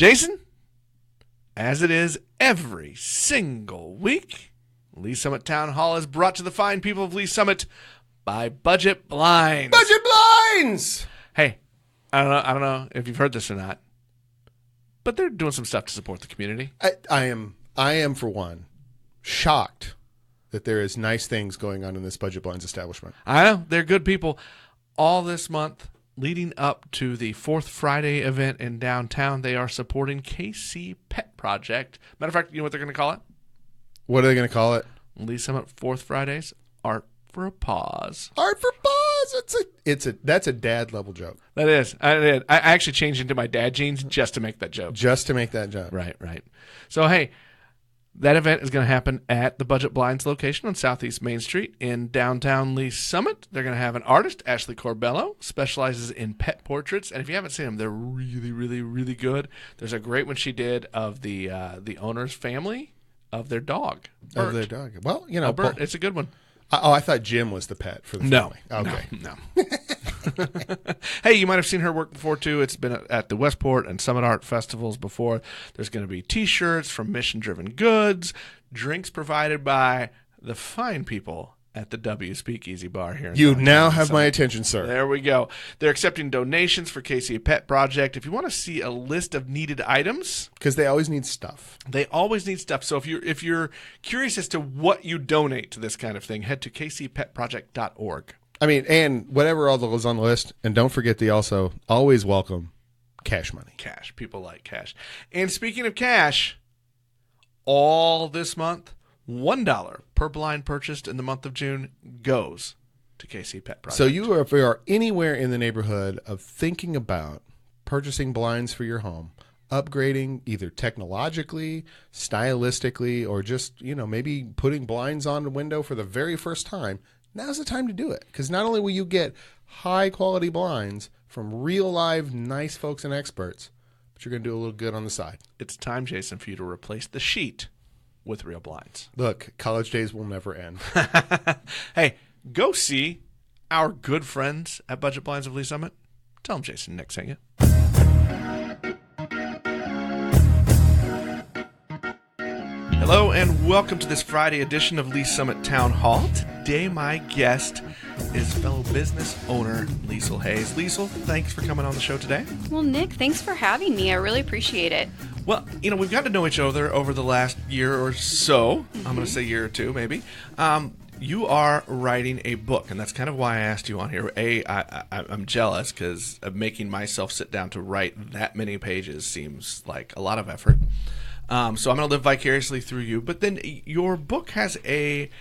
Jason, as it is every single week, Lee Summit Town Hall is brought to the fine people of Lee Summit by Budget Blinds. Budget Blinds! Hey, I don't know if you've heard this or not, but they're doing some stuff to support the community. I am for one shocked that there is nice things going on in this Budget Blinds establishment. I know, they're good people. All this month, leading up to the Fourth Friday event in downtown, they are supporting KC Pet Project. Matter of fact, you know what they're going to call it? What are they going to call it? Lee Summit Fourth Fridays, Art for a Pause. Art for Pause. That's a dad level joke. That is. I actually changed into my dad jeans just to make that joke. Just to make that joke. Right. So, hey, that event is going to happen at the Budget Blinds location on Southeast Main Street in downtown Lee Summit. They're going to have an artist, Ashley Corbello, specializes in pet portraits. And if you haven't seen them, they're really, really, really good. There's a great one she did of the owner's family of their dog, Bert. Of their dog. Well, you know. Bert, it's a good one. I thought Jim was the pet for the family. Okay. No. Hey, you might have seen her work before, too. It's been at the Westport and Summit Art Festivals before. There's going to be T-shirts from Mission Driven Goods, drinks provided by the fine people at the W Speakeasy Bar here. You now have my attention, sir. There we go. They're accepting donations for KC Pet Project. If you want to see a list of needed items, because they always need stuff. They always need stuff. So if you're curious as to what you donate to this kind of thing, head to kcpetproject.org. I mean, and whatever all those on the list, and don't forget the also always welcome cash money. Cash. People like cash. And speaking of cash, all this month, $1 per blind purchased in the month of June goes to KC Pet Project. So if you are anywhere in the neighborhood of thinking about purchasing blinds for your home, upgrading either technologically, stylistically, or just, maybe putting blinds on the window for the very first time, now's the time to do it. Because not only will you get high quality blinds from real live nice folks and experts, but you're going to do a little good on the side. It's time, Jason, for you to replace the sheet with real blinds. Look, college days will never end. Hey, go see our good friends at Budget Blinds of Lee Summit. Tell them Jason and Nick sent you. Hello and welcome to this Friday edition of Lee Summit Town Hall. Today my guest is fellow business owner Liesl Hays. Liesl, thanks for coming on the show today. Well, Nick, thanks for having me. I really appreciate it. Well, we've gotten to know each other over the last year or so. Mm-hmm. I'm going to say year or two, maybe. You are writing a book, and that's kind of why I asked you on here. I'm jealous because making myself sit down to write that many pages seems like a lot of effort. So I'm going to live vicariously through you. But then your book has a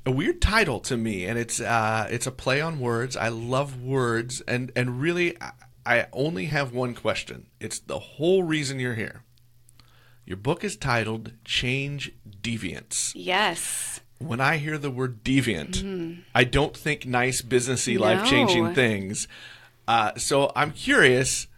weird title to me, and it's a play on words. I love words, and really, I only have one question. It's the whole reason you're here. Your book is titled Change Deviant. Yes. When I hear the word deviant, I don't think nice, businessy, life-changing things. So I'm curious,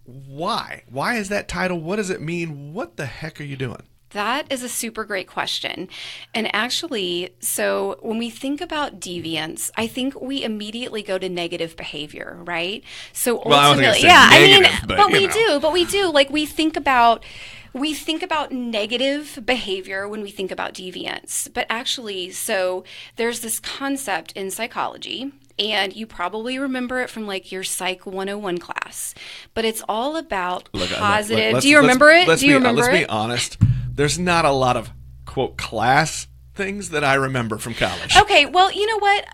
why? Why is that title? What does it mean? What the heck are you doing? That is a super great question. And actually, so when we think about deviance, I think we immediately go to negative behavior, right? So ultimately, but we do. Like we think about negative behavior when we think about deviance. But actually, so there's this concept in psychology, and you probably remember it from like your Psych 101 class. But it's all about positive. Do you remember it? Let's be honest. There's not a lot of, quote, class things that I remember from college. Okay, well, you know what?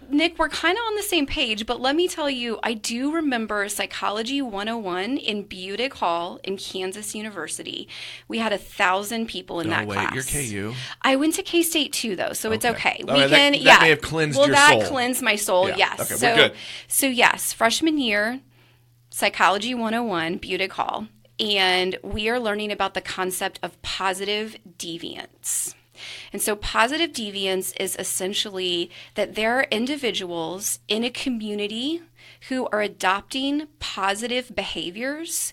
Nick, we're kind of on the same page, but let me tell you, I do remember Psychology 101 in Budig Hall in Kansas University. We had 1,000 people in that class. You're KU. I went to K-State too, though, so it's okay. That may have cleansed your soul. Well, that cleansed my soul, yes. Okay, we're good. So yes, freshman year, Psychology 101, Budig Hall, and we are learning about the concept of positive deviance. And so positive deviance is essentially that there are individuals in a community who are adopting positive behaviors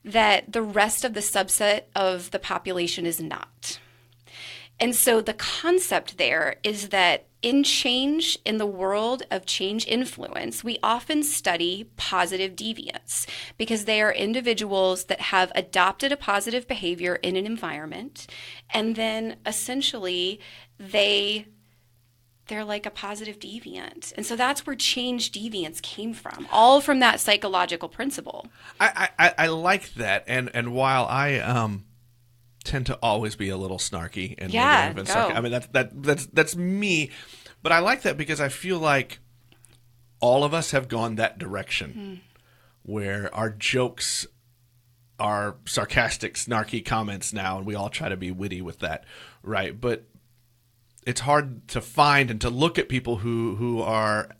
that the rest of the subset of the population is not. And so the concept there is that in change, in the world of change influence, we often study positive deviants because they are individuals that have adopted a positive behavior in an environment, and then essentially they're like a positive deviant. And so that's where change deviants came from, all from that psychological principle. I like that. And while I tend to always be a little snarky and negative and sarcastic. I mean, that's me. But I like that because I feel like all of us have gone that direction where our jokes are sarcastic, snarky comments now, and we all try to be witty with that, right? But it's hard to find and to look at people who are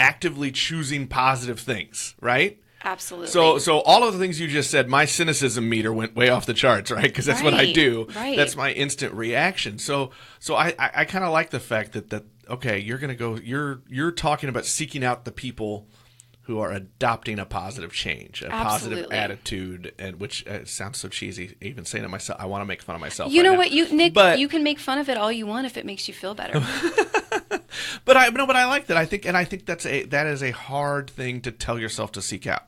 actively choosing positive things, right? Absolutely. So all of the things you just said, my cynicism meter went way off the charts, right? Because that's what I do. Right. That's my instant reaction. So I kind of like the fact that okay, you're gonna go. You're talking about seeking out the people who are adopting a positive change, a positive attitude, and which sounds so cheesy. Even saying it myself, I want to make fun of myself. You know now. what, Nick? But, you can make fun of it all you want if it makes you feel better. But I like that. I think that is a hard thing to tell yourself to seek out.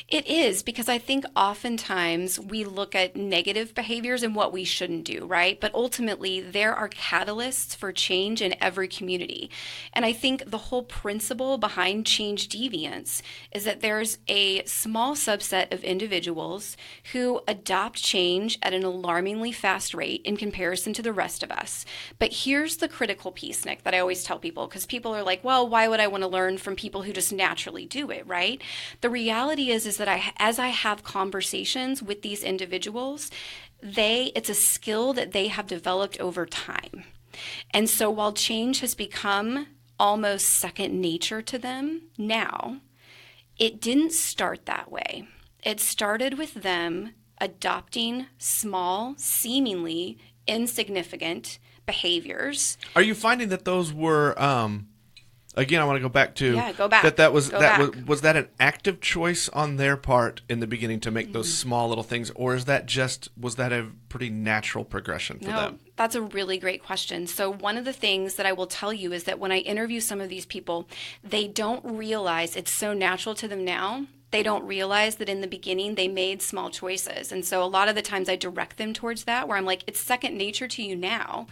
It is, because I think oftentimes we look at negative behaviors and what we shouldn't do, right? But ultimately, there are catalysts for change in every community. And I think the whole principle behind change deviance is that there's a small subset of individuals who adopt change at an alarmingly fast rate in comparison to the rest of us. But here's the critical piece, Nick, that I always tell people, because people are like, well, why would I want to learn from people who just naturally do it, right? The reality is that as I have conversations with these individuals, it's a skill that they have developed over time. And so while change has become almost second nature to them now, it didn't start that way. It started with them adopting small, seemingly insignificant behaviors. Are you finding that those were again, I want to go back to go back. Was that an active choice on their part in the beginning to make those small little things, or was that a pretty natural progression for them? That's a really great question. So one of the things that I will tell you is that when I interview some of these people, they don't realize it's so natural to them now. They don't realize that in the beginning they made small choices. And so a lot of the times I direct them towards that, where I'm like, it's second nature to you now,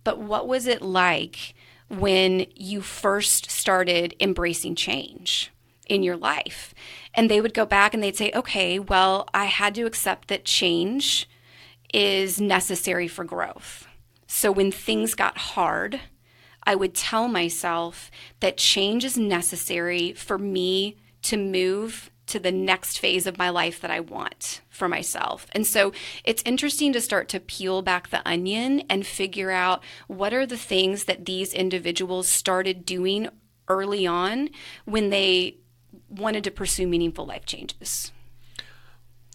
but what was it like when you first started embracing change in your life? And they would go back and they'd say, okay, well, I had to accept that change is necessary for growth. So when things got hard, I would tell myself that change is necessary for me to move to the next phase of my life that I want for myself. And so it's interesting to start to peel back the onion and figure out what are the things that these individuals started doing early on when they wanted to pursue meaningful life changes.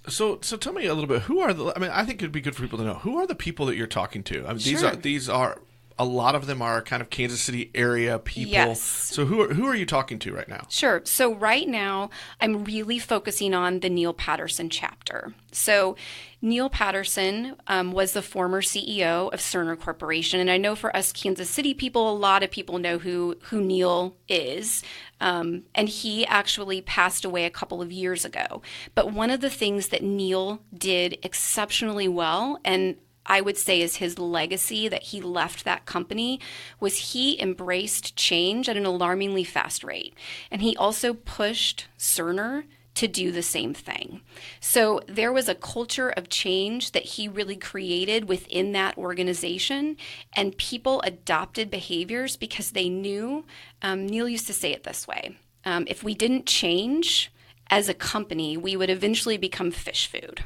So tell me a little bit, I think it'd be good for people to know, who are the people that you're talking to? I mean, Sure. these are a lot of them are kind of Kansas City area people. Yes. So who are you talking to right now? Sure. So right now, I'm really focusing on the Neil Patterson chapter. So Neil Patterson was the former CEO of Cerner Corporation. And I know for us Kansas City people, a lot of people know who Neil is. And he actually passed away a couple of years ago. But one of the things that Neil did exceptionally well, and I would say is his legacy that he left that company, was he embraced change at an alarmingly fast rate. And he also pushed Cerner to do the same thing. So there was a culture of change that he really created within that organization, and people adopted behaviors because they knew, Neil used to say it this way, if we didn't change as a company, we would eventually become fish food.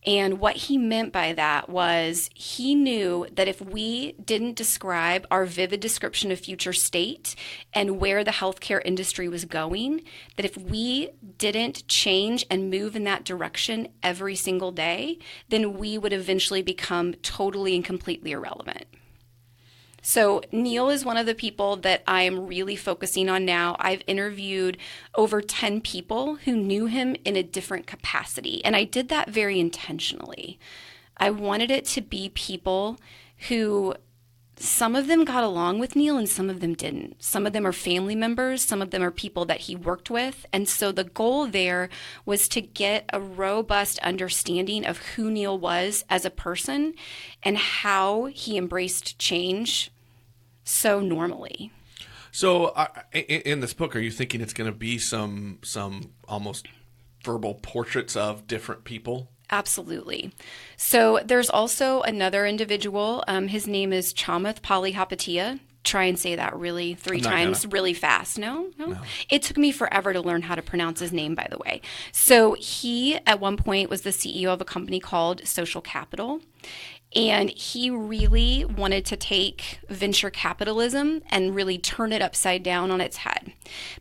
And what he meant by that was he knew that if we didn't describe our vivid description of future state and where the healthcare industry was going, that if we didn't change and move in that direction every single day, then we would eventually become totally and completely irrelevant. So Neil is one of the people that I am really focusing on now. I've interviewed over 10 people who knew him in a different capacity, and I did that very intentionally. I wanted it to be people who some of them got along with Neil and some of them didn't. Some of them are family members. Some of them are people that he worked with. And so the goal there was to get a robust understanding of who Neil was as a person and how he embraced change so normally. So in this book, are you thinking it's going to be some almost verbal portraits of different people? Absolutely. So there's also another individual. His name is Chamath Palihapitiya. Try and say that really three times really fast. No. It took me forever to learn how to pronounce his name, by the way. So he, at one point, was the CEO of a company called Social Capital. And he really wanted to take venture capitalism and really turn it upside down on its head.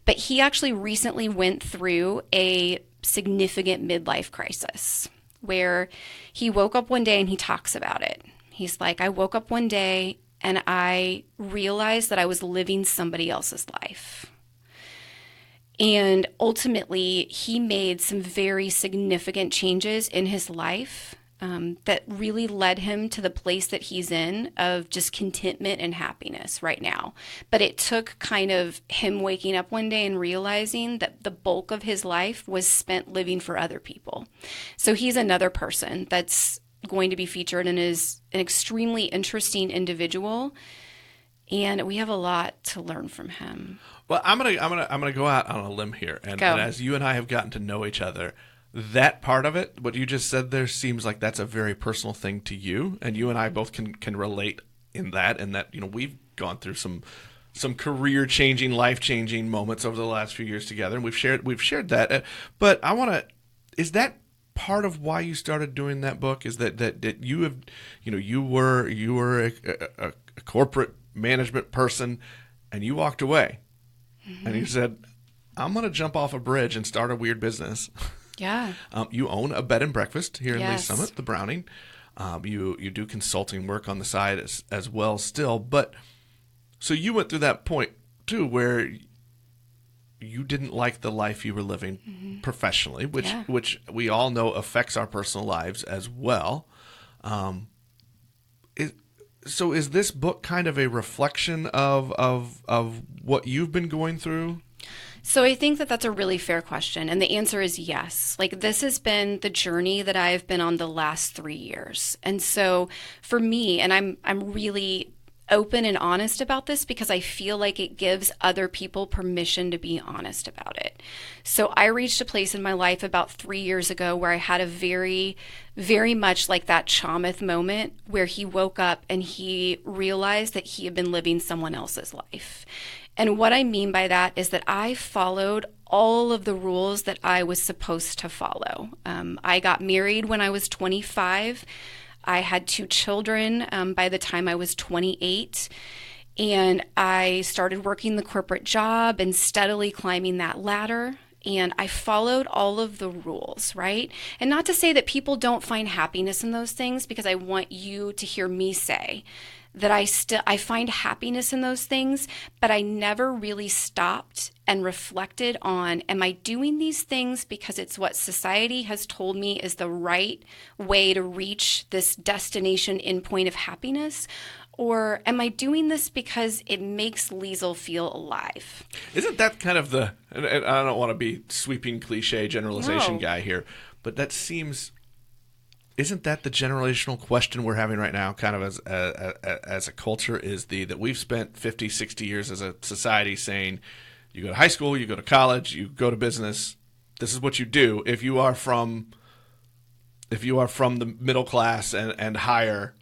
But he actually recently went through a significant midlife crisis where he woke up one day and he talks about it. He's like, I woke up one day and I realized that I was living somebody else's life. And ultimately, he made some very significant changes in his life that really led him to the place that he's in of just contentment and happiness right now. But it took kind of him waking up one day and realizing that the bulk of his life was spent living for other people. So he's another person that's going to be featured and is an extremely interesting individual. And we have a lot to learn from him. Well, I'm gonna go out on a limb here, and as you and I have gotten to know each other, that part of it, what you just said there, seems like that's a very personal thing to you, and you and I both can relate in that, and that we've gone through some career changing, life changing moments over the last few years together, and we've shared that. But I want to, is that part of why you started doing that book? Is that you have, you were a corporate management person, and you walked away, and you said, I'm going to jump off a bridge and start a weird business. Yeah. You own a bed and breakfast here in Lee Yes. Summit, the Browning. You do consulting work on the side as well still. But so you went through that point too where you didn't like the life you were living professionally, which we all know affects our personal lives as well. So is this book kind of a reflection of what you've been going through? So I think that that's a really fair question. And the answer is yes. Like, this has been the journey that I've been on the last 3 years. And so for me, and I'm really open and honest about this because I feel like it gives other people permission to be honest about it. So I reached a place in my life about 3 years ago where I had a very, very much like that Chamath moment where he woke up and he realized that he had been living someone else's life. And what I mean by that is that I followed all of the rules that I was supposed to follow. I got married when I was 25. I had 2 children by the time I was 28. And I started working the corporate job and steadily climbing that ladder. And I followed all of the rules, right? And not to say that people don't find happiness in those things, because I want you to hear me say that I find happiness in those things, but I never really stopped and reflected on, am I doing these things because it's what society has told me is the right way to reach this destination endpoint of happiness? Or am I doing this because it makes Liesl feel alive? Isn't that kind of and I don't want to be sweeping cliche generalization guy here, but that seems... Isn't that the generational question we're having right now, kind of as a culture, is that we've spent 50, 60 years as a society saying, you go to high school, you go to college, you go to business, this is what you do. If you are from the middle class and higher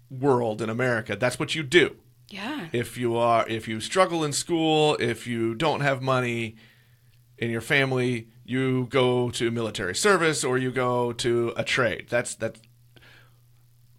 world in America, that's what you do. Yeah. If you struggle in school, if you don't have money in your family, you go to military service or you go to a trade. That's. But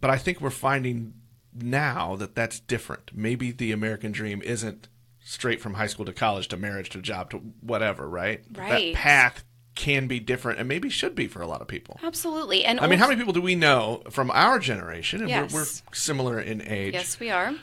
I think we're finding now that that's different. Maybe the American dream isn't straight from high school to college to marriage to job to whatever, right? Right. That path can be different and maybe should be for a lot of people. Absolutely. And I mean, how many people do we know from our generation, and Yes. we're similar in age, yes, we are.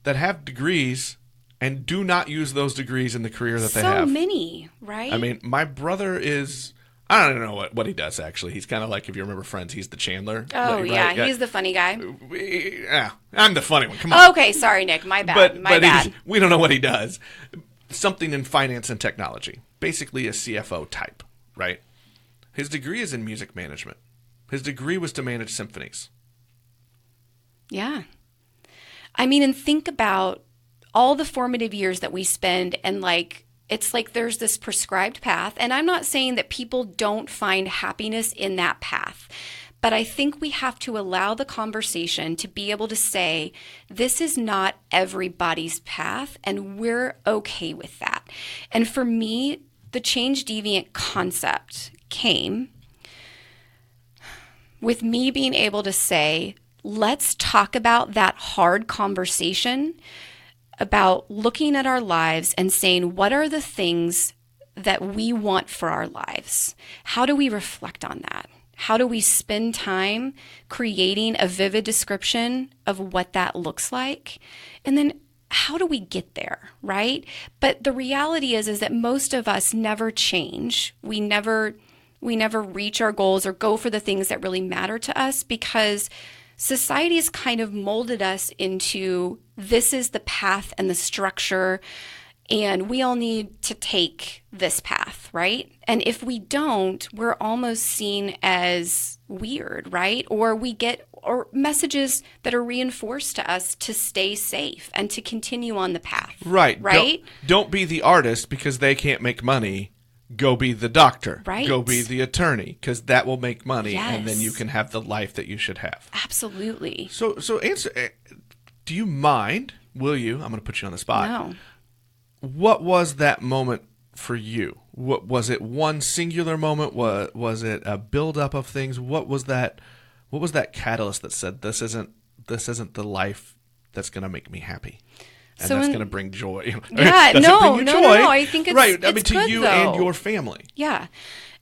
that have degrees and do not use those degrees in the career that they have? So many, right? I mean, my brother is I don't know what he does, actually. He's kind of like, if you remember Friends, he's the Chandler. Oh, right? yeah. He's the funny guy. Yeah, I'm the funny one. Come on. Okay, sorry, Nick. My bad. My bad. We don't know what he does. Something in finance and technology. Basically a CFO type, right? His degree is in music management. His degree was to manage symphonies. Yeah. I mean, and think about all the formative years that we spend, and like, it's like there's this prescribed path. And I'm not saying that people don't find happiness in that path, but I think we have to allow the conversation to be able to say, this is not everybody's path, and we're okay with that. And for me, the Change Deviant concept came with me being able to say, let's talk about that hard conversation about looking at our lives and saying, what are the things that we want for our lives? How do we reflect on that? How do we spend time creating a vivid description of what that looks like? And then how do we get there, right? But the reality is that most of us never change. We never reach our goals or go for the things that really matter to us, because society has kind of molded us into, this is the path and the structure, and we all need to take this path, right? And if we don't, we're almost seen as weird, right? Or we get messages that are reinforced to us to stay safe and to continue on the path. Right. Right? Don't be the artist because they can't make money. Go be the doctor. Right. Go be the attorney, because that will make money, Yes. and then you can have the life that you should have. Absolutely. So answer. Do you mind? Will you? I'm going to put you on the spot. No. What was that moment for you? What was it? One singular moment? Was it a buildup of things? What was that? What was that catalyst that said, this isn't the life that's going to make me happy? And So that's in- going to bring joy. Yeah, Doesn't no, bring you no, joy. no, no. I think it's right. I mean, it's to good, you though. and your family. Yeah.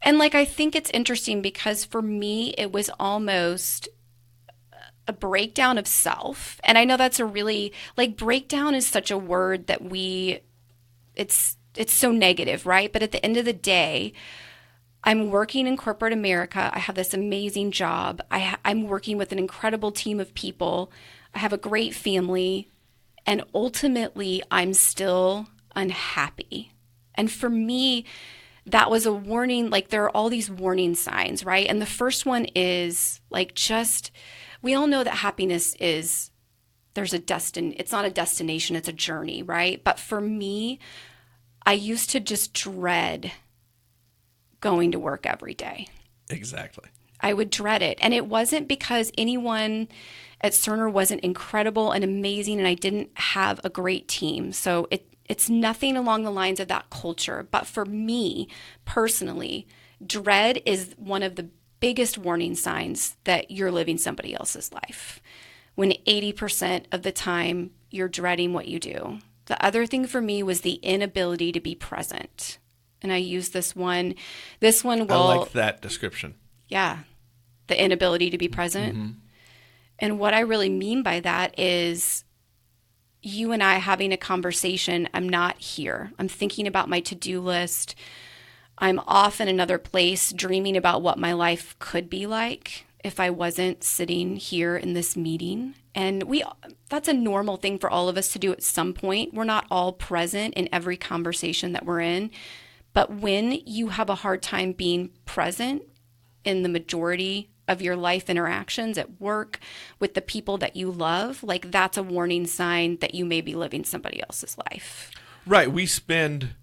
And like, I think it's interesting because for me, it was almost a breakdown of self. And I know that's a really, like, breakdown is such a word that it's so negative, right? But at the end of the day, I'm working in corporate America. I have this amazing job. I'm working with an incredible team of people. I have a great family. And ultimately, I'm still unhappy. And for me, that was a warning. Like, there are all these warning signs, right? And the first one is like, we all know that happiness is, it's not a destination, it's a journey, right? But for me, I used to just dread going to work every day. Exactly. I would dread it. And it wasn't because anyone at Cerner wasn't incredible and amazing and I didn't have a great team. So it's nothing along the lines of that culture. But for me personally, dread is one of the biggest warning signs that you're living somebody else's life. When 80% of the time you're dreading what you do. The other thing for me was the inability to be present. And I use this one will... I like that description. Yeah. The inability to be present. Mm-hmm. And what I really mean by that is you and I having a conversation. I'm not here. I'm thinking about my to-do list. I'm off in another place dreaming about what my life could be like if I wasn't sitting here in this meeting. And that's a normal thing for all of us to do at some point. We're not all present in every conversation that we're in. But when you have a hard time being present in the majority of your life interactions at work with the people that you love, like, that's a warning sign that you may be living somebody else's life. Right. We spend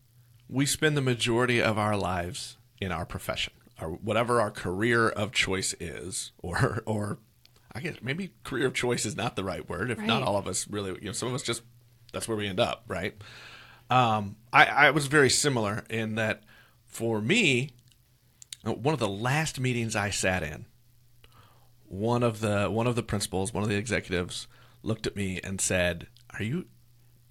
the majority of our lives in our profession, or whatever our career of choice is, or I guess maybe career of choice is not the right word. If not all of us really, some of us just, that's where we end up. Right. I was very similar in that for me, one of the last meetings I sat in, one of the principals, one of the executives looked at me and said, do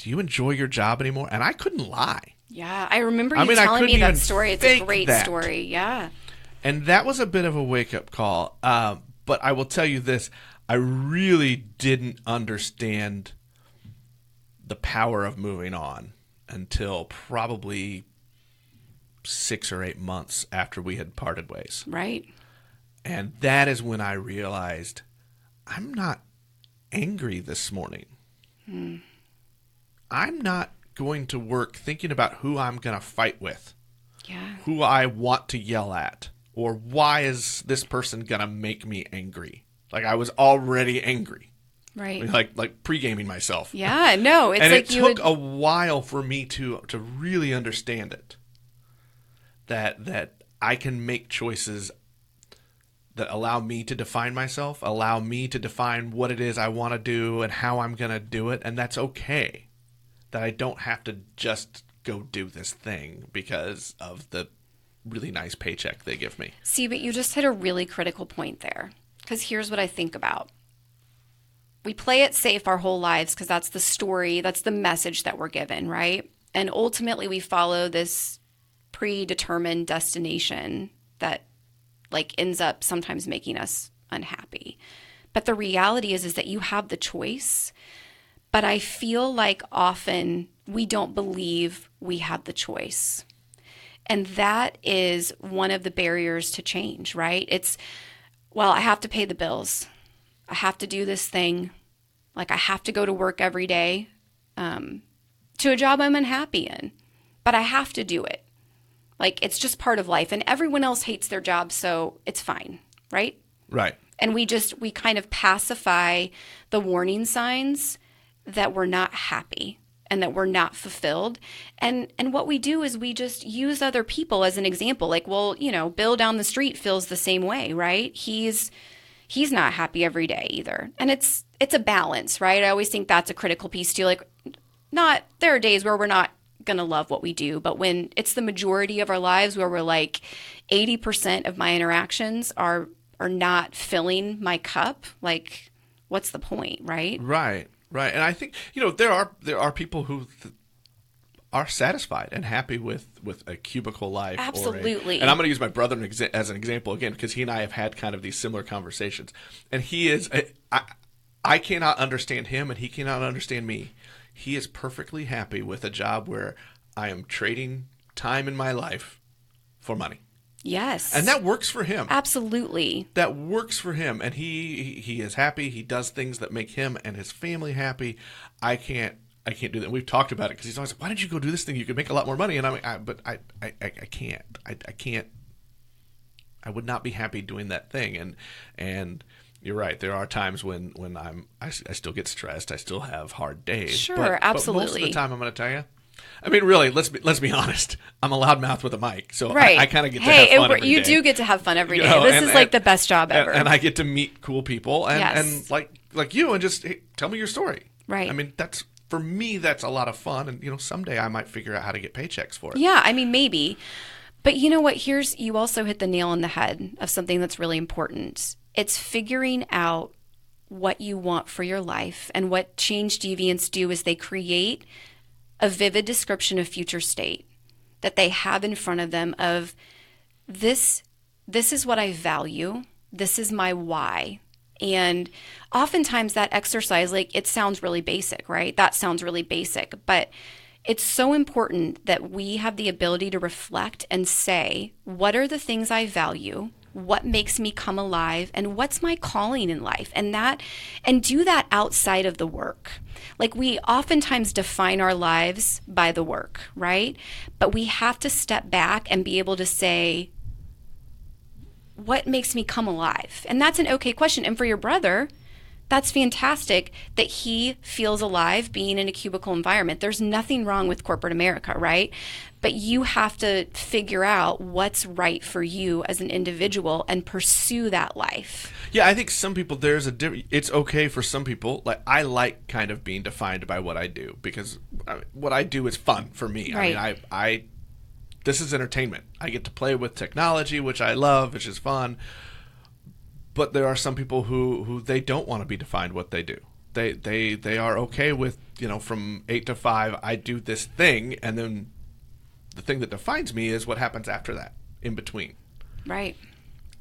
you enjoy your job anymore? And I couldn't lie. Yeah, I remember you telling me that story. It's a great story. Yeah. And that was a bit of a wake-up call. But I will tell you this, I really didn't understand the power of moving on until probably 6 or 8 months after we had parted ways. Right. And that is when I realized I'm not angry this morning. I'm not going to work thinking about who I'm going to fight with, who I want to yell at, or why is this person going to make me angry. Like I was already angry. Right. Like pre-gaming myself. Yeah, no. It's and like it took a while for me to really understand it. That I can make choices that allow me to define myself, allow me to define what it is I want to do and how I'm going to do it, and that's okay. That I don't have to just go do this thing because of the really nice paycheck they give me. See, but you just hit a really critical point there. Because here's what I think about. We play it safe our whole lives because that's the story, that's the message that we're given, right? And ultimately we follow this predetermined destination that like ends up sometimes making us unhappy. But the reality is that you have the choice. But I feel like often we don't believe we have the choice. And that is one of the barriers to change, right? It's, well, I have to pay the bills. I have to do this thing. Like I have to go to work every day to a job I'm unhappy in. But I have to do it. Like it's just part of life. And everyone else hates their job, so it's fine, right? Right. And we kind of pacify the warning signs that we're not happy and that we're not fulfilled. And what we do is we just use other people as an example. Like, well, you know, Bill down the street feels the same way, right? He's not happy every day either. And it's a balance, right? I always think that's a critical piece too. Like there are days where we're not going to love what we do, but when it's the majority of our lives where we're like 80% of my interactions are not filling my cup, like what's the point, right? Right. And I think, you know, there are people who are satisfied and happy with a cubicle life. Absolutely. And I'm going to use my brother as an example again, because he and I have had kind of these similar conversations. And he is, I cannot understand him and he cannot understand me. He is perfectly happy with a job where I am trading time in my life for money. Yes. And that works for him. Absolutely. That works for him. And he is happy. He does things that make him and his family happy. I can't do that. We've talked about it because he's always like, why did you go do this thing? You could make a lot more money. And I'm like, but I can't. I can't. I would not be happy doing that thing. And you're right. There are times when I still get stressed. I still have hard days. Sure, absolutely. But most of the time, I'm going to tell you. I mean, really, let's be honest. I'm a loudmouth with a mic, so right. I kind of get to have fun every day. You do get to have fun every day. You know, this is like the best job ever. And I get to meet cool people and, yes. and like you and just tell me your story. Right. I mean, for me, that's a lot of fun. And, you know, someday I might figure out how to get paychecks for it. Yeah, I mean, maybe. But you know what? You also hit the nail on the head of something that's really important. It's figuring out what you want for your life. And what Change Deviants do is they create a vivid description of future state that they have in front of them of this is what I value. This is my why. And oftentimes that exercise, like it sounds really basic, right? That sounds really basic, but it's so important that we have the ability to reflect and say, what are the things I value? What makes me come alive? And what's my calling in life? And do that outside of the work. Like we oftentimes define our lives by the work, right? But we have to step back and be able to say, what makes me come alive? And that's an okay question. And for your brother, that's fantastic that he feels alive being in a cubicle environment. There's nothing wrong with corporate America, right? But you have to figure out what's right for you as an individual and pursue that life. Yeah, I think some people, it's okay for some people. Like I like kind of being defined by what I do because what I do is fun for me. Right. I mean, this is entertainment. I get to play with technology, which I love, which is fun. But there are some people who they don't want to be defined what they do. They are okay with, you know, from 8 to 5, I do this thing, and then the thing that defines me is what happens after that, in between. Right.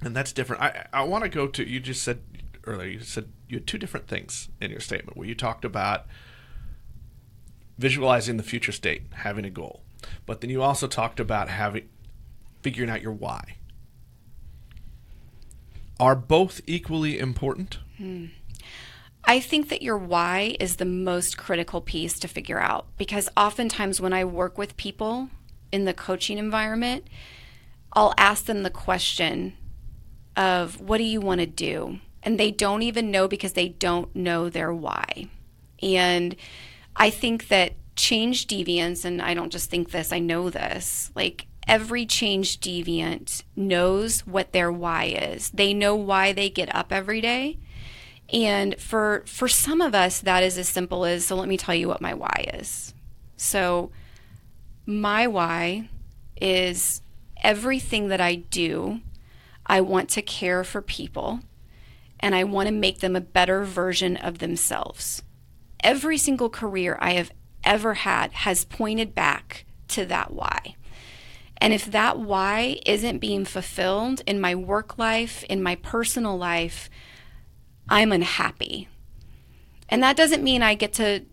And that's different. I want to go to, you just said earlier, you had two different things in your statement where you talked about visualizing the future state, having a goal. But then you also talked about figuring out your why. Are both equally important? I think that your why is the most critical piece to figure out, because oftentimes when I work with people in the coaching environment, I'll ask them the question of, what do you want to do? And they don't even know because they don't know their why. And I think that change deviants, and I don't just think this, I know this, like every change deviant knows what their why is. They know why they get up every day. And for some of us, that is as simple as, so let me tell you what my why is. So my why is everything that I do, I want to care for people and I want to make them a better version of themselves. Every single career I have ever had has pointed back to that why. And if that why isn't being fulfilled in my work life, in my personal life, I'm unhappy. And that doesn't mean I get to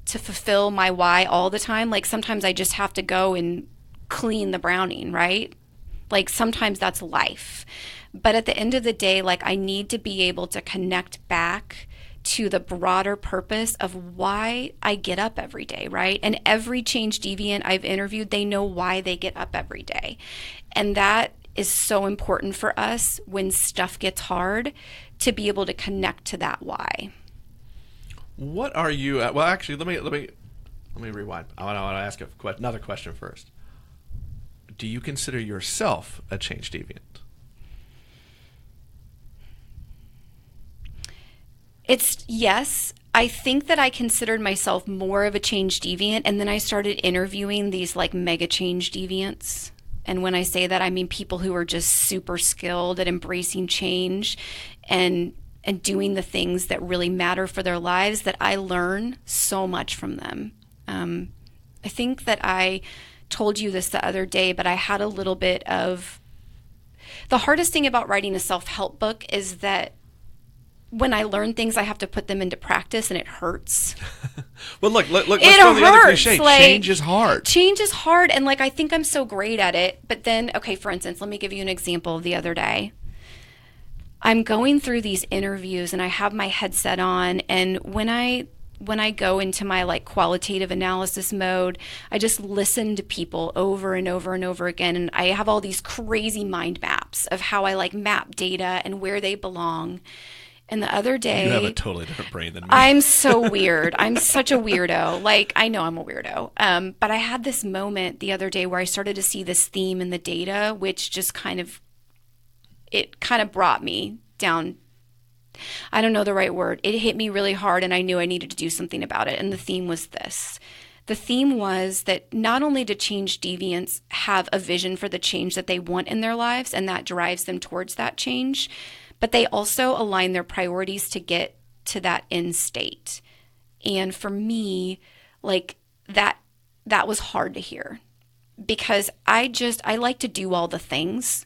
fulfill my why all the time. Like sometimes I just have to go and clean the browning, right? Like sometimes that's life. But at the end of the day, like I need to be able to connect back to the broader purpose of why I get up every day, right? And every change deviant I've interviewed, they know why they get up every day. And that is so important for us when stuff gets hard, to be able to connect to that why. What are you? Well, actually, let me rewind. I want to ask another question first. Do you consider yourself a change deviant? Yes. I think that I considered myself more of a change deviant, and then I started interviewing these like mega change deviants. And when I say that, I mean people who are just super skilled at embracing change and doing the things that really matter for their lives, that I learn so much from them. I think that I told you this the other day, but I had a little bit of... The hardest thing about writing a self-help book is that when I learn things, I have to put them into practice, and it hurts. Well, look, let's go to the other cliche. Like, change is hard. Change is hard, and like I think I'm so great at it. But then, okay, for instance, let me give you an example of the other day. I'm going through these interviews, and I have my headset on, and when I go into my like qualitative analysis mode, I just listen to people over and over and over again, and I have all these crazy mind maps of how I like map data and where they belong. And the other day... You have a totally different brain than me. I'm so weird. I'm such a weirdo. Like, I know I'm a weirdo. But I had this moment the other day where I started to see this theme in the data, which just kind of brought me down. I don't know the right word. It hit me really hard, and I knew I needed to do something about it. And the theme was this. The theme was that not only do change deviants have a vision for the change that they want in their lives, and that drives them towards that change, but they also align their priorities to get to that end state. And for me, like that was hard to hear, because I like to do all the things.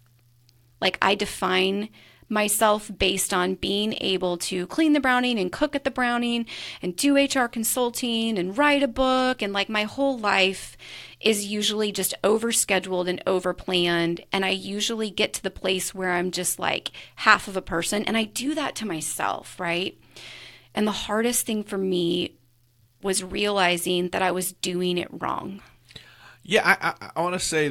Like I define myself based on being able to clean the browning and cook at the browning and do HR consulting and write a book. And like my whole life is usually just overscheduled and overplanned. And I usually get to the place where I'm just like half of a person. And I do that to myself, right? And the hardest thing for me was realizing that I was doing it wrong. Yeah, I want to say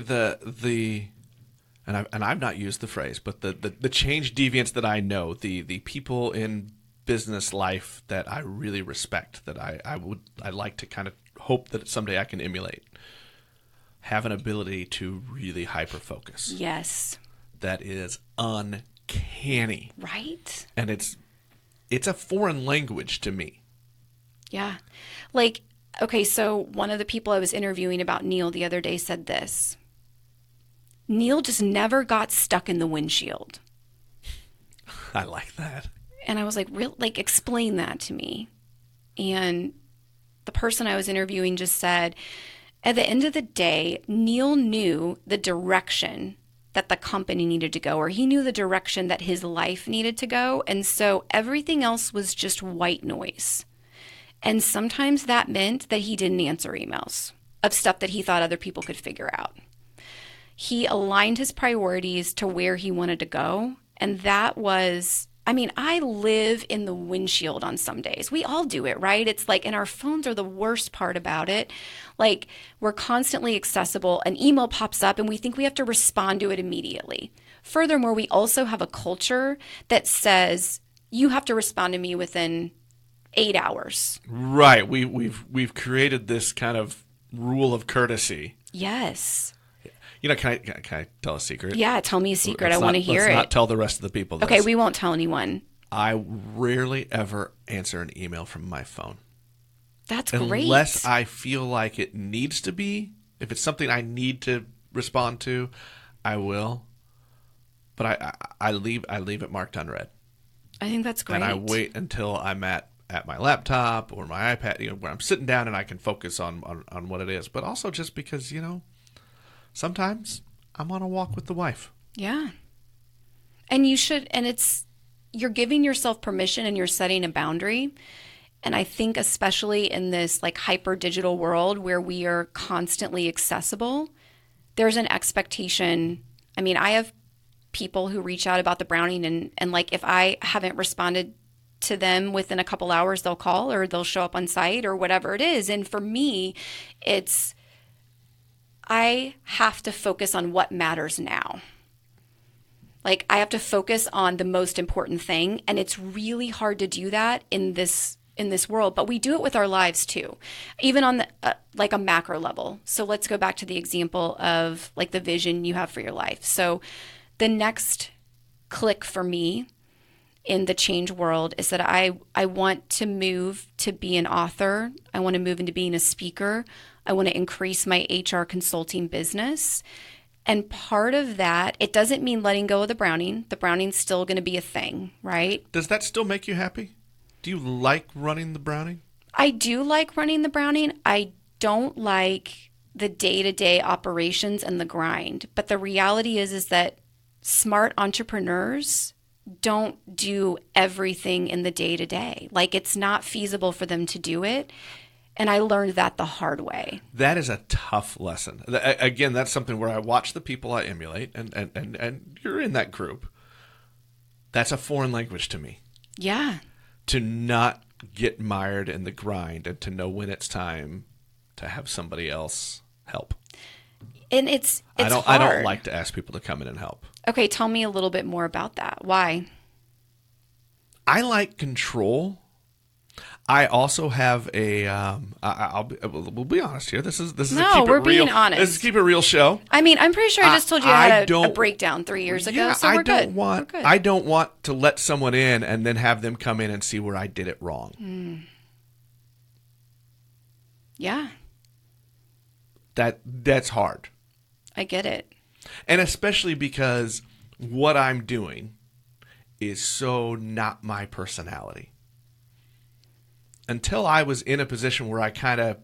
and I've not used the phrase, but the change deviants that I know, the people in business life that I really respect, that I like to kind of hope that someday I can emulate, have an ability to really hyper focus. Yes. That is uncanny. Right? And it's a foreign language to me. Yeah. Like, okay, so one of the people I was interviewing about Neil the other day said this. Neil just never got stuck in the windshield. I like that. And I was like, real, like, explain that to me. And the person I was interviewing just said, at the end of the day, Neil knew the direction that the company needed to go, or he knew the direction that his life needed to go. And so everything else was just white noise. And sometimes that meant that he didn't answer emails of stuff that he thought other people could figure out. he aligned his priorities to where he wanted to go. And that was, I mean, I live in the windshield on some days. We all do it, right? It's like, and our phones are the worst part about it. Like, we're constantly accessible. An email pops up and we think we have to respond to it immediately. Furthermore, we also have a culture that says you have to respond to me within 8 hours. Right. We've created this kind of rule of courtesy. Yes. You know, can I tell a secret? Yeah, tell me a secret. I want to hear let's it. not tell the rest of the people this. Okay, we won't tell anyone. I rarely ever answer an email from my phone. That's great. Unless I feel like it needs to be. If it's something I need to respond to, I will. But I leave it marked unread. I think that's great. And I wait until I'm at my laptop or my iPad, you know, where I'm sitting down and I can focus on what it is. But also just because, you know, sometimes I'm on a walk with the wife. Yeah. And you should, and you're giving yourself permission and you're setting a boundary. And I think especially in this like hyper digital world where we are constantly accessible, there's an expectation. I mean, I have people who reach out about the browning and like if I haven't responded to them within a couple hours, they'll call or they'll show up on site or whatever it is. And for me, I have to focus on what matters now. Like I have to focus on the most important thing. And it's really hard to do that in this world, but we do it with our lives too, even on the, like a macro level. So let's go back to the example of like the vision you have for your life. So the next click for me in the change world is that I want to move to be an author. I want to move into being a speaker. I want to increase my HR consulting business. And part of that, it doesn't mean letting go of the browning. The browning's still going to be a thing, right? Does that still make you happy? Do you like running the browning? I do like running the browning. I don't like the day-to-day operations and the grind. But the reality is that smart entrepreneurs don't do everything in the day-to-day. Like it's not feasible for them to do it. And I learned that the hard way. That is a tough lesson. Again, that's something where I watch the people I emulate, and you're in that group. That's a foreign language to me. Yeah. To not get mired in the grind and to know when it's time to have somebody else help. And it's hard. I don't like to ask people to come in and help. Okay, tell me a little bit more about that. Why? I like control. I also have a. We'll be honest here. This is no, a keep we're it real. being honest. This is keep it real show. I mean, I'm pretty sure I just told you I had a breakdown 3 years ago. Yeah, so we're good. We're good. I don't want to let someone in and then have them come in and see where I did it wrong. Yeah. That's hard. I get it. And especially because what I'm doing is so not my personality. Until I was in a position where I kind of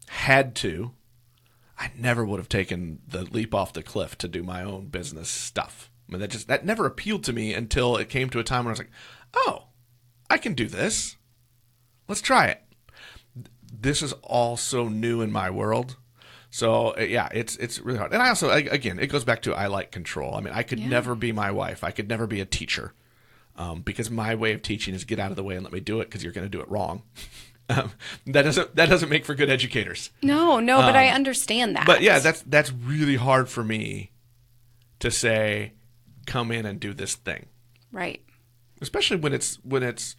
had to, I never would have taken the leap off the cliff to do my own business stuff. I mean, that never appealed to me until it came to a time when I was like, oh, I can do this. Let's try it. This is all so new in my world. So, yeah, it's really hard. And I also, again, it goes back to I like control. I mean, I could never be my wife. I could never be a teacher because my way of teaching is get out of the way and let me do it because you're going to do it wrong. That doesn't make for good educators. No, but I understand that. But, yeah, that's really hard for me to say, come in and do this thing. Right. Especially when it's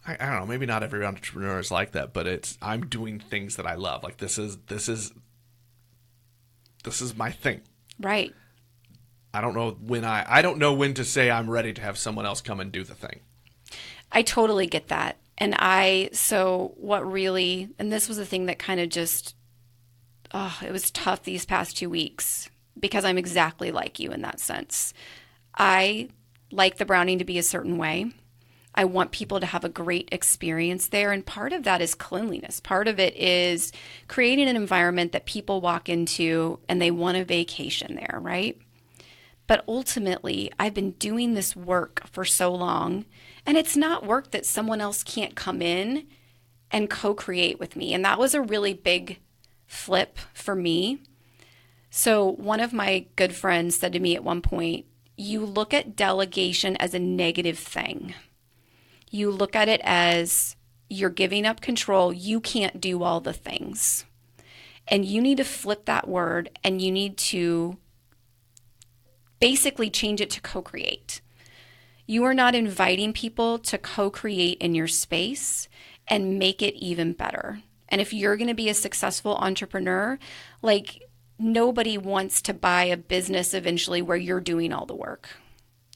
I don't know, maybe not every entrepreneur is like that, but I'm doing things that I love. Like this is my thing. Right. I don't know when to say I'm ready to have someone else come and do the thing. I totally get that. And what really, and this was a thing that kind of just, it was tough these past 2 weeks because I'm exactly like you in that sense. I like the browning to be a certain way. I want people to have a great experience there. And part of that is cleanliness. Part of it is creating an environment that people walk into and they want a vacation there, right? But ultimately, I've been doing this work for so long, and it's not work that someone else can't come in and co-create with me. And that was a really big flip for me So one of my good friends said to me at one point, you look at delegation as a negative thing. You look at it as you're giving up control. You can't do all the things. And you need to flip that word and you need to basically change it to co-create. You are not inviting people to co-create in your space and make it even better. And if you're going to be a successful entrepreneur, like nobody wants to buy a business eventually where you're doing all the work.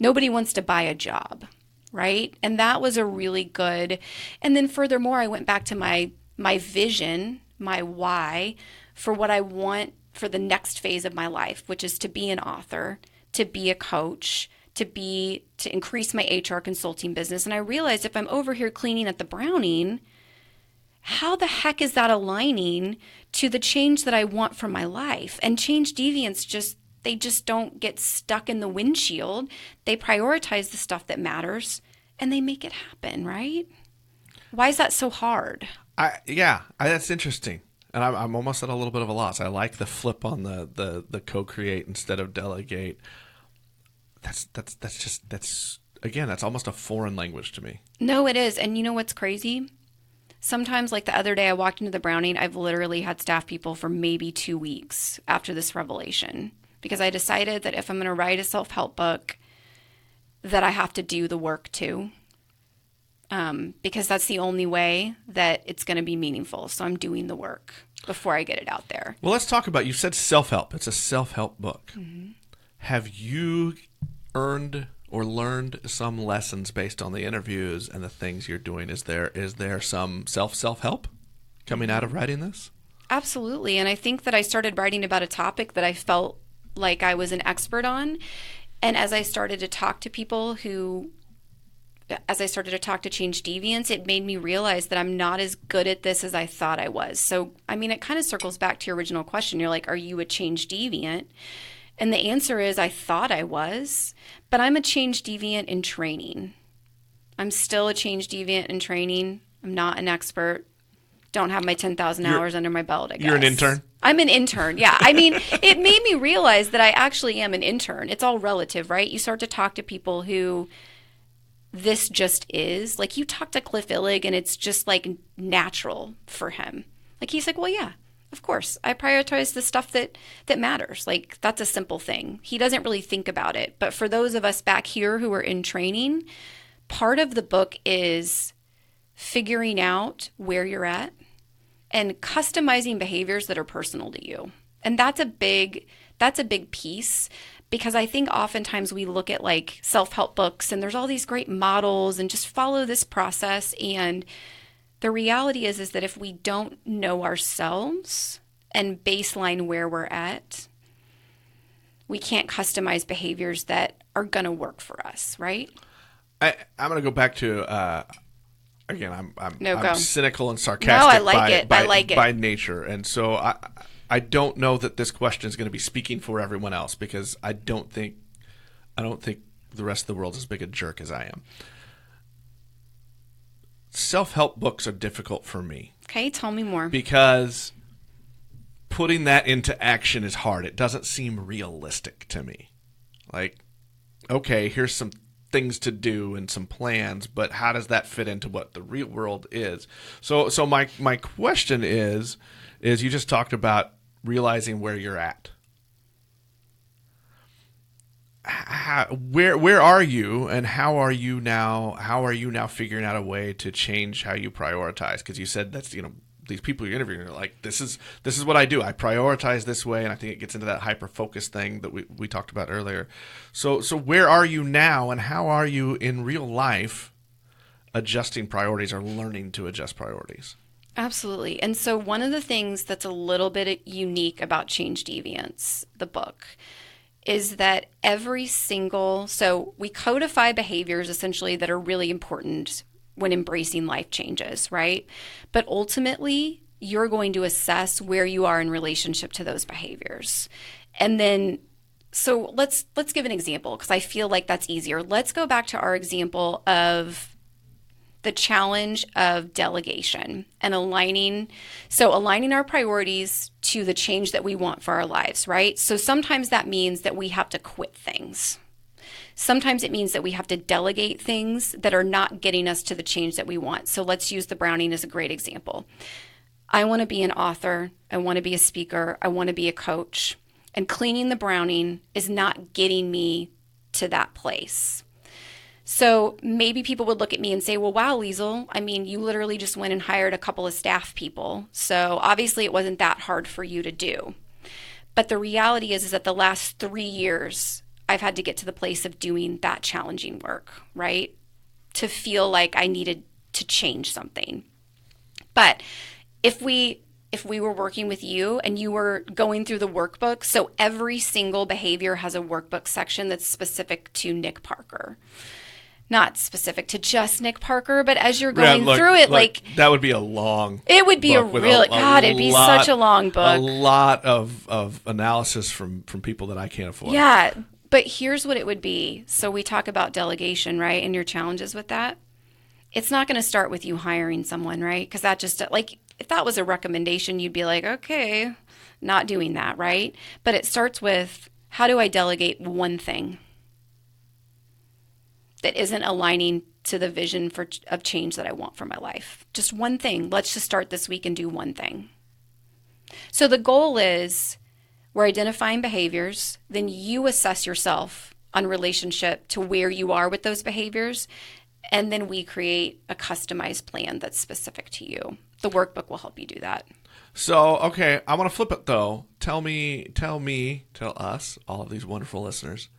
Nobody wants to buy a job, right? And that was a really good. And then furthermore, I went back to my vision, my why for what I want for the next phase of my life, which is to be an author, to be a coach, to increase my HR consulting business. And I realized if I'm over here cleaning at the Browning, how the heck is that aligning to the change that I want for my life? And Change Deviants they just don't get stuck in the windshield. They prioritize the stuff that matters and they make it happen, right? Why is that so hard? That's interesting. And I'm almost at a little bit of a loss. I like the flip on the co-create instead of delegate. That's almost a foreign language to me. No, it is. And you know what's crazy? Sometimes, like the other day, I walked into the Browning. I've literally had staff people for maybe 2 weeks after this revelation because I decided that if I'm going to write a self-help book, that I have to do the work too. Because that's the only way that it's going to be meaningful. So I'm doing the work before I get it out there. Well, let's talk about, you said self-help. It's a self-help book. Mm-hmm. Have you earned or learned some lessons based on the interviews and the things you're doing? Is there some self-help coming out of writing this? Absolutely. And I think that I started writing about a topic that I felt like I was an expert on. And as I started to talk to people as I started to talk to Change Deviants, it made me realize that I'm not as good at this as I thought I was. So, I mean, it kind of circles back to your original question. You're like, are you a Change Deviant? And the answer is I thought I was, but I'm a Change Deviant in training. I'm still a Change Deviant in training. I'm not an expert. Don't have my 10,000 hours under my belt, I guess. You're an intern? I'm an intern, yeah. I mean, it made me realize that I actually am an intern. It's all relative, right? You start to talk to people who this just is. Like you talk to Cliff Illig and it's just like natural for him. Like he's like, well, yeah. Of course, I prioritize the stuff that matters. Like, that's a simple thing. He doesn't really think about it. But for those of us back here who are in training, part of the book is figuring out where you're at and customizing behaviors that are personal to you. And that's a big piece because I think oftentimes we look at like self-help books and there's all these great models and just follow this process. And the reality is that if we don't know ourselves and baseline where we're at, we can't customize behaviors that are going to work for us, right? I'm going to go back to, again, I'm cynical and sarcastic no, I like it. By nature. And so I don't know that this question is going to be speaking for everyone else because I don't think the rest of the world is as big a jerk as I am. Self-help books are difficult for me. Okay, tell me more. Because putting that into action is hard. It doesn't seem realistic to me. Like, okay, here's some things to do and some plans, but how does that fit into what the real world is? So my question is you just talked about realizing where you're at. Where are you, and how are you now figuring out a way to change how you prioritize? Because you said that's these people you're interviewing are like, this is what I do. I prioritize this way, and I think it gets into that hyper focus thing that we talked about earlier. So where are you now, and how are you in real life adjusting priorities or learning to adjust priorities? Absolutely. And so one of the things that's a little bit unique about Change Deviants, the book, is that so we codify behaviors essentially that are really important when embracing life changes, right? But ultimately, you're going to assess where you are in relationship to those behaviors. And then, so let's give an example because I feel like that's easier. Let's go back to our example of the challenge of delegation and aligning our priorities to the change that we want for our lives, right? So sometimes that means that we have to quit things. Sometimes it means that we have to delegate things that are not getting us to the change that we want. So let's use the browning as a great example. I want to be an author. I want to be a speaker. I want to be a coach. And cleaning the browning is not getting me to that place. So maybe people would look at me and say, well, wow, Liesl, I mean, you literally just went and hired a couple of staff people. So obviously it wasn't that hard for you to do. But the reality is that the last 3 years, I've had to get to the place of doing that challenging work, right? To feel like I needed to change something. But if we were working with you and you were going through the workbook, so every single behavior has a workbook section that's specific to Nick Parker. Not specific to just Nick Parker, but as you're going through it, like that would be a long. It would be it'd be such a long book. A lot of analysis from people that I can't afford. Yeah, but here's what it would be. So we talk about delegation, right? And your challenges with that. It's not going to start with you hiring someone, right? Because that just like if that was a recommendation, you'd be like, okay, not doing that, right? But it starts with how do I delegate one thing that isn't aligning to the vision of change that I want for my life. Just one thing. Let's just start this week and do one thing. So the goal is we're identifying behaviors, then you assess yourself on relationship to where you are with those behaviors, and then we create a customized plan that's specific to you. The workbook will help you do that. So, okay, I want to flip it though. Tell us, all of these wonderful listeners,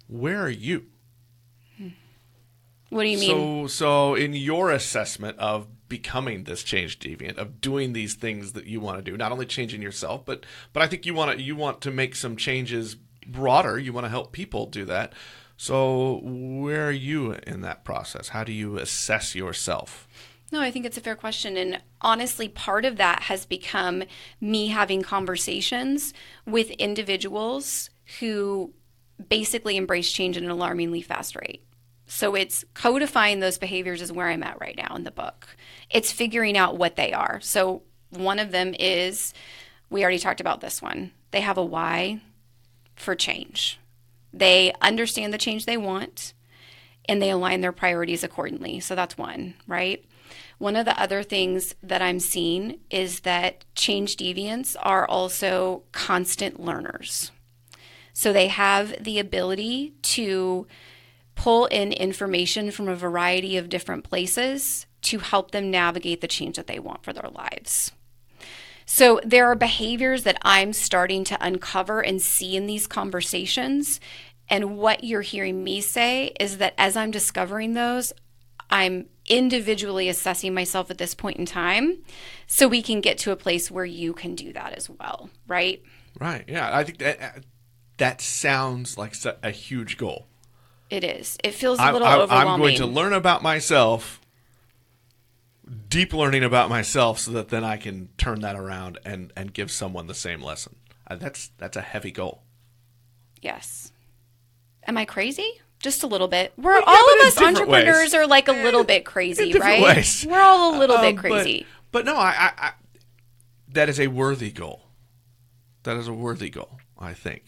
where are you? What do you mean? So in your assessment of becoming this change deviant, of doing these things that you want to do, not only changing yourself, but I think you want to make some changes broader. You want to help people do that. So where are you in that process? How do you assess yourself? No, I think it's a fair question. And honestly, part of that has become me having conversations with individuals who basically embrace change at an alarmingly fast rate. So it's codifying those behaviors is where I'm at right now in the book. It's figuring out what they are. So one of them is, we already talked about this one. They have a why for change. They understand the change they want, and they align their priorities accordingly. So that's one, right? One of the other things that I'm seeing is that change deviants are also constant learners. So they have the ability to pull in information from a variety of different places to help them navigate the change that they want for their lives. So there are behaviors that I'm starting to uncover and see in these conversations. And what you're hearing me say is that as I'm discovering those, I'm individually assessing myself at this point in time so we can get to a place where you can do that as well, right? Right. Yeah. I think that sounds like a huge goal. It is. It feels a little overwhelming. I'm going to learn about myself, deep learning about myself, so that then I can turn that around and give someone the same lesson. That's a heavy goal. Yes. Am I crazy? Just a little bit. All of us entrepreneurs are like a little bit crazy, right? Ways. We're all a little bit crazy. But no, I that is a worthy goal. That is a worthy goal, I think.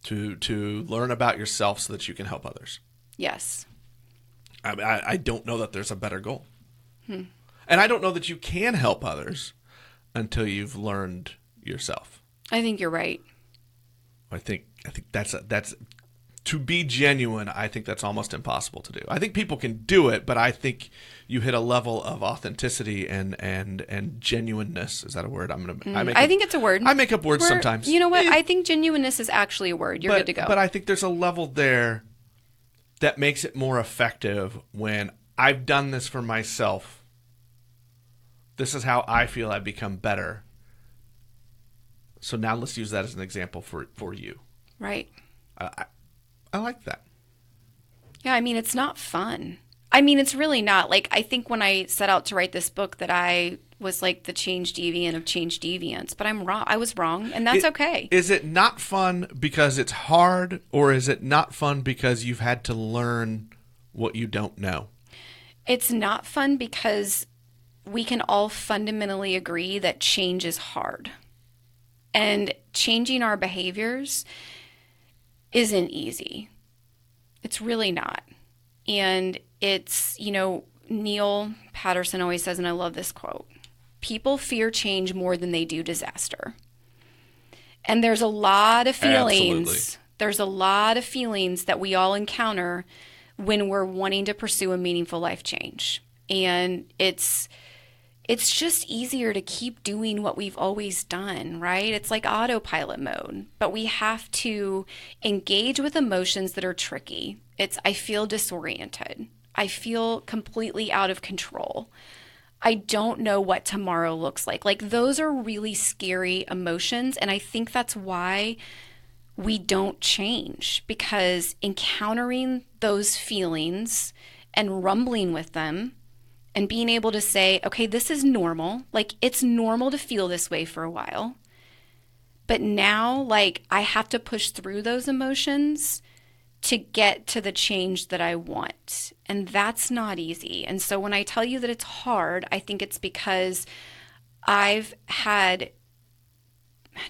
To learn about yourself so that you can help others. Yes. I don't know that there's a better goal. And I don't know that you can help others until you've learned yourself. I think you're right. I think that's to be genuine, I think that's almost impossible to do. I think people can do it, but I think you hit a level of authenticity and genuineness. Is that a word? I think it's a word. I make up words sometimes. You know what? I think genuineness is actually a word. You're good to go. But I think there's a level there that makes it more effective when I've done this for myself. This is how I feel I've become better. So now let's use that as an example for you. Right. I like that. Yeah, I mean, it's not fun. I mean, it's really not. Like, I think when I set out to write this book that I was like the change deviant of change deviants, but I'm wrong. I was wrong, and that's okay. Is it not fun because it's hard, or is it not fun because you've had to learn what you don't know? It's not fun because we can all fundamentally agree that change is hard. And changing our behaviors isn't easy. It's really not. And it's, Neil Patterson always says, and I love this quote, people fear change more than they do disaster. And there's a lot of feelings. Absolutely. There's a lot of feelings that we all encounter when we're wanting to pursue a meaningful life change. And it's just easier to keep doing what we've always done, right? It's like autopilot mode, but we have to engage with emotions that are tricky. I feel disoriented. I feel completely out of control. I don't know what tomorrow looks like. Like, those are really scary emotions. And I think that's why we don't change, because encountering those feelings and rumbling with them and being able to say, okay, this is normal. Like, it's normal to feel this way for a while. But now, like, I have to push through those emotions to get to the change that I want. And that's not easy. And so when I tell you that it's hard, I think it's because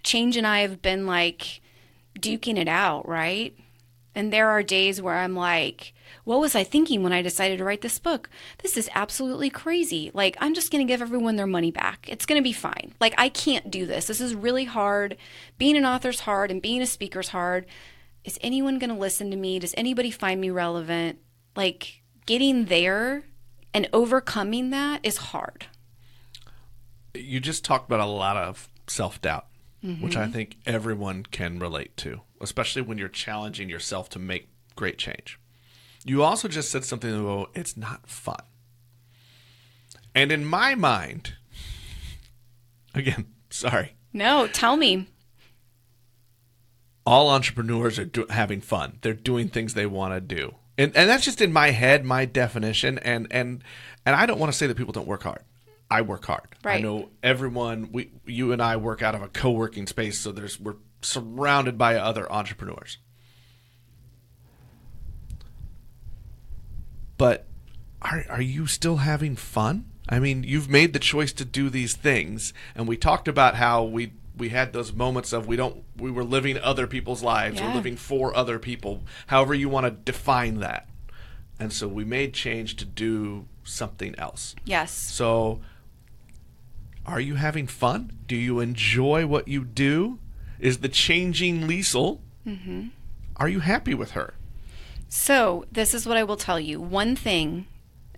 Change and I have been like duking it out, right? And there are days where I'm like, what was I thinking when I decided to write this book? This is absolutely crazy. Like, I'm just going to give everyone their money back. It's going to be fine. Like, I can't do this. This is really hard. Being an author's hard and being a speaker's hard. Is anyone going to listen to me? Does anybody find me relevant? Like, getting there and overcoming that is hard. You just talked about a lot of self-doubt, which I think everyone can relate to, especially when you're challenging yourself to make great change. You also just said something about it's not fun. And in my mind, again, sorry. No, tell me. All entrepreneurs are having fun. They're doing things they want to do. And that's just in my head, my definition. And I don't want to say that people don't work hard. I work hard. Right. I know everyone, you and I work out of a co-working space, so we're surrounded by other entrepreneurs. But are you still having fun? I mean, you've made the choice to do these things, and we talked about how we had those moments of we were living other people's lives or living for other people, however you want to define that. And so we made change to do something else. Yes. So are you having fun? Do you enjoy what you do? Is the changing Liesl, are you happy with her? So this is what I will tell you. One thing,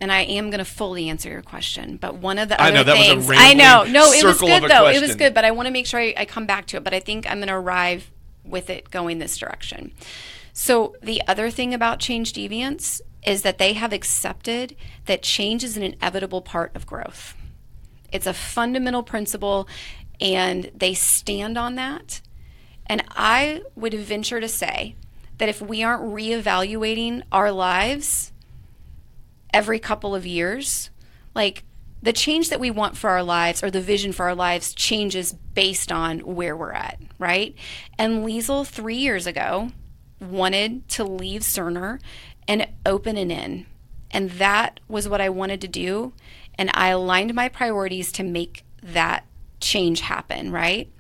and I am going to fully answer your question, but one of the other things... Was a rambling it was circle good, of a though. question. It was good, but I want to make sure I come back to it. But I think I'm going to arrive with it going this direction. So the other thing about Change Deviants is that they have accepted that change is an inevitable part of growth. It's a fundamental principle, and they stand on that. And I would venture to say that if we aren't reevaluating our lives every couple of years, like, the change that we want for our lives or the vision for our lives changes based on where we're at, right? And Liesl 3 years ago wanted to leave Cerner and open an inn. And that was what I wanted to do. And I aligned my priorities to make that change happen, right?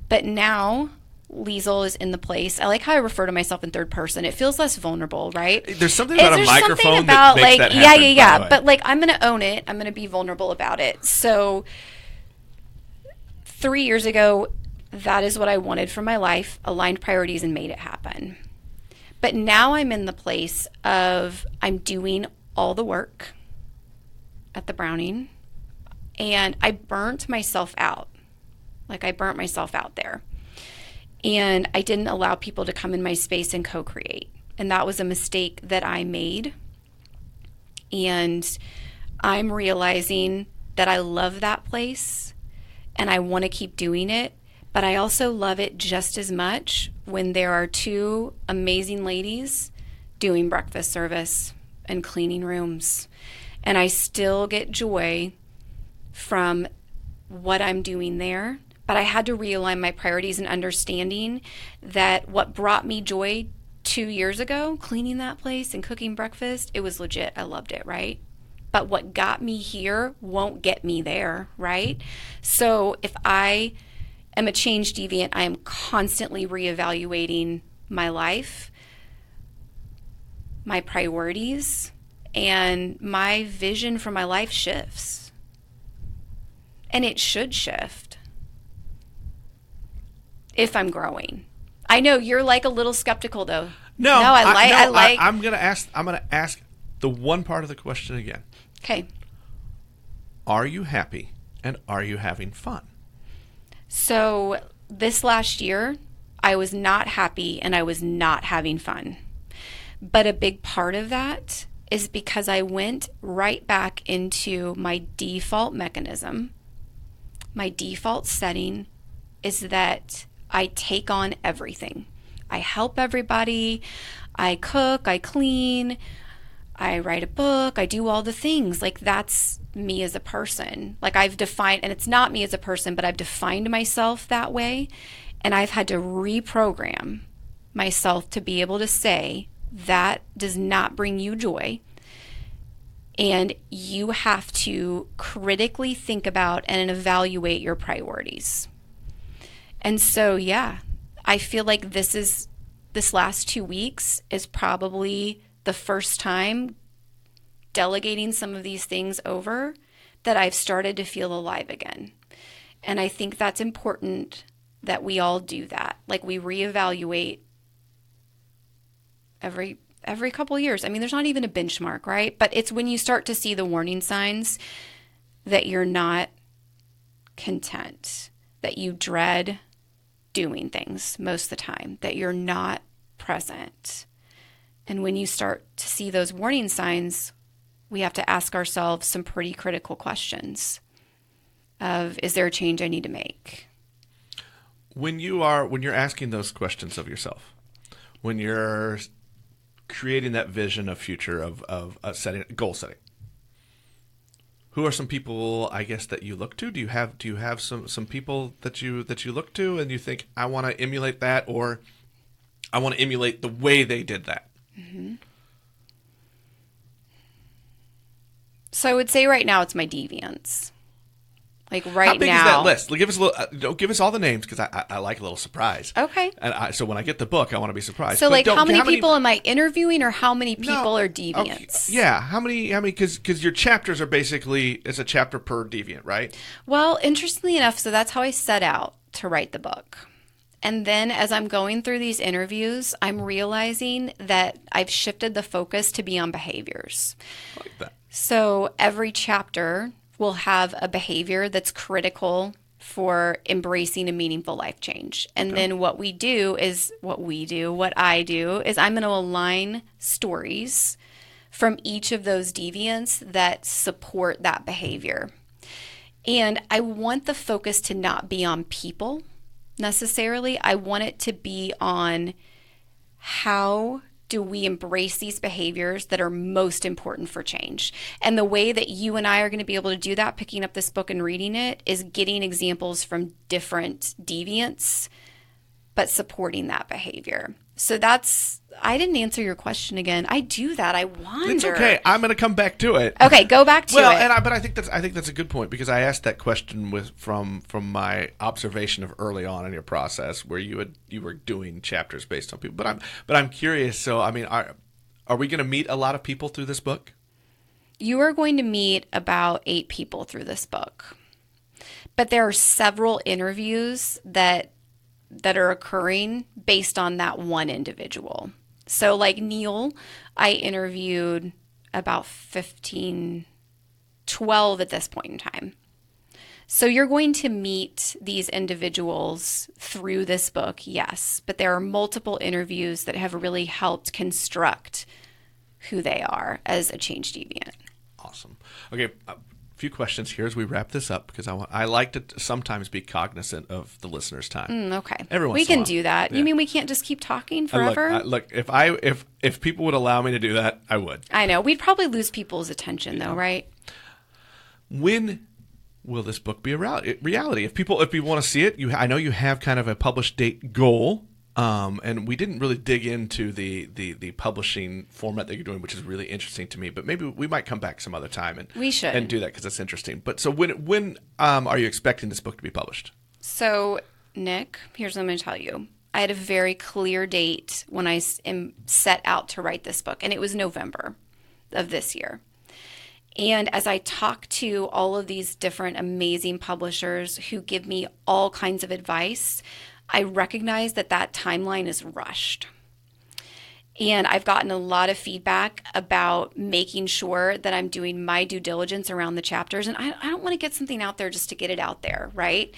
But now Liesl is in the place. I like how I refer to myself in third person. It feels less vulnerable, right? There's something about a microphone that makes that happen. Yeah. But like, I'm going to own it. I'm going to be vulnerable about it. So 3 years ago, that is what I wanted for my life, aligned priorities, and made it happen. But now I'm in the place of I'm doing all the work at the Browning, and I burnt myself out. Like, I burnt myself out there. And I didn't allow people to come in my space and co-create. And that was a mistake that I made. And I'm realizing that I love that place and I want to keep doing it. But I also love it just as much when there are two amazing ladies doing breakfast service and cleaning rooms. And I still get joy from what I'm doing there. But I had to realign my priorities and understanding that what brought me joy 2 years ago, cleaning that place and cooking breakfast, it was legit. I loved it, right? but what got me here won't get me there, right? So if I am a change deviant, I am constantly reevaluating my life, my priorities, and my vision for my life shifts. And it should shift if I'm growing. I know you're like a little skeptical though. I'm gonna ask the one part of the question again. Okay. Are you happy and are you having fun? So this last year, I was not happy and I was not having fun. But a big part of that is because I went right back into my default mechanism. My default setting is that I take on everything. I help everybody. I cook, I clean, I write a book, I do all the things. Like, that's me as a person. Like, I've defined, and it's not me as a person, but I've defined myself that way. And I've had to reprogram myself to be able to say, that does not bring you joy. And you have to critically think about and evaluate your priorities. And so, yeah, I feel like this last 2 weeks is probably the first time delegating some of these things over that I've started to feel alive again. And I think that's important that we all do that. Like, we reevaluate every couple of years. I mean, there's not even a benchmark, right? But it's when you start to see the warning signs that you're not content, that you dread doing things most of the time, that you're not present. And when you start to see those warning signs, we have to ask ourselves some pretty critical questions of, is there a change I need to make? When you're asking those questions of yourself, when you're creating that vision of future of goal setting, who are some people, I guess, that you look to? Do you have some people that you look to and you think, I want to emulate that, or I want to emulate the way they did that? Mm-hmm. So I would say right now it's my deviants. Like right now. How big is that list? Give us a little. Don't give us all the names, because I like a little surprise. Okay. And so when I get the book, I want to be surprised. So, like, how many people am I interviewing, or how many people are deviants? Okay. Yeah. How many? Because your chapters are basically, it's a chapter per deviant, right? Well, interestingly enough, so that's how I set out to write the book. And then as I'm going through these interviews, I'm realizing that I've shifted the focus to be on behaviors. I like that. So every chapter will have a behavior that's critical for embracing a meaningful life change. And then what I do is I'm going to align stories from each of those deviants that support that behavior. And I want the focus to not be on people necessarily. I want it to be on how do we embrace these behaviors that are most important for change. And the way that you and I are going to be able to do that, picking up this book and reading it, is getting examples from different deviants, but supporting that behavior. So I didn't answer your question again. I do that. I wonder. It's okay. I'm going to come back to it. Okay, go back to it. But I think that's a good point, because I asked that question from my observation of early on in your process, where you were doing chapters based on people. But I'm curious. So I mean, are we going to meet a lot of people through this book? You are going to meet about 8 people through this book, but there are several interviews that are occurring based on that one individual. So like Neil, I interviewed about 12 at this point in time. So you're going to meet these individuals through this book, yes, but there are multiple interviews that have really helped construct who they are as a change deviant. Awesome. Okay. Few questions here as we wrap this up, because I like to sometimes be cognizant of the listener's time. Okay, we can do that. Yeah. You mean we can't just keep talking forever? Look, if people would allow me to do that, I would. I know we'd probably lose people's attention, though, right? When will this book be a reality? If people want to see it, I know you have kind of a published date goal And we didn't really dig into the publishing format that you're doing, which is really interesting to me. But maybe we might come back some other time we should and do that because that's interesting. But so when are you expecting this book to be published? So, Nick, here's what I'm going to tell you. I had a very clear date when I am set out to write this book, and it was November of this year. And as I talk to all of these different amazing publishers who give me all kinds of advice, I recognize that timeline is rushed. And I've gotten a lot of feedback about making sure that I'm doing my due diligence around the chapters. And I don't want to get something out there just to get it out there, right?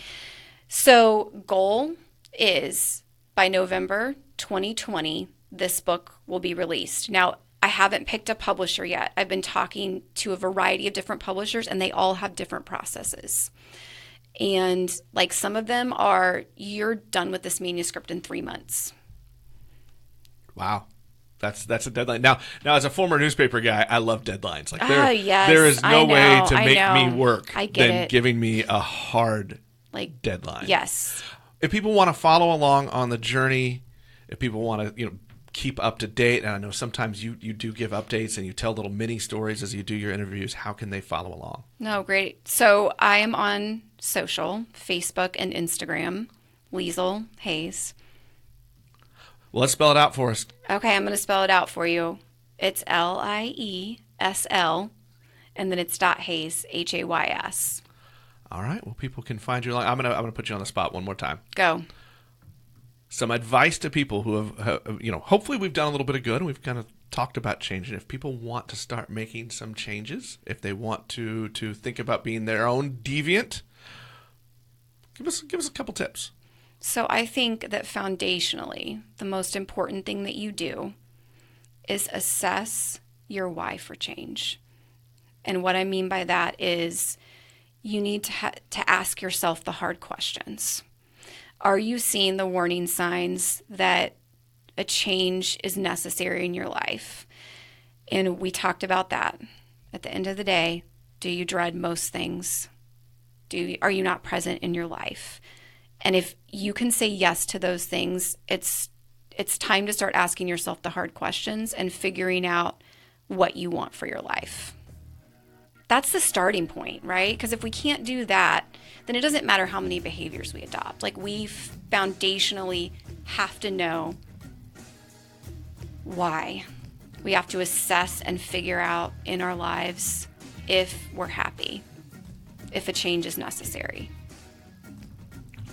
So goal is by November 2020, this book will be released. Now, I haven't picked a publisher yet. I've been talking to a variety of different publishers, and they all have different processes. And like some of them are, you're done with this manuscript in 3 months. Wow. That's a deadline. Now as a former newspaper guy, I love deadlines. Like yes, there is no way to make know. me work than it. giving me a hard deadline. Yes. If people want to follow along on the journey, if people want to, keep up to date, and I know sometimes you do give updates and you tell little mini stories as you do your interviews, how can they follow along? No, great. So I am on social, Facebook and Instagram, Liesl Hays. Well, let's spell it out for us. Okay, I'm going to spell it out for you. It's Liesl, and then it's .Hays, Hays. All right. Well, people can find you. I'm gonna put you on the spot one more time. Go. Some advice to people who have hopefully we've done a little bit of good and we've kind of talked about change. And if people want to start making some changes, if they want to think about being their own deviant, give us a couple tips. So I think that foundationally, the most important thing that you do is assess your why for change. And what I mean by that is you need to ask yourself the hard questions. Are you seeing the warning signs that a change is necessary in your life? And we talked about that. At the end of the day, do you dread most things? Are you not present in your life? And if you can say yes to those things, it's time to start asking yourself the hard questions and figuring out what you want for your life. That's the starting point, right? Because if we can't do that, then it doesn't matter how many behaviors we adopt. Like, we foundationally have to know why. We have to assess and figure out in our lives if we're happy, if a change is necessary.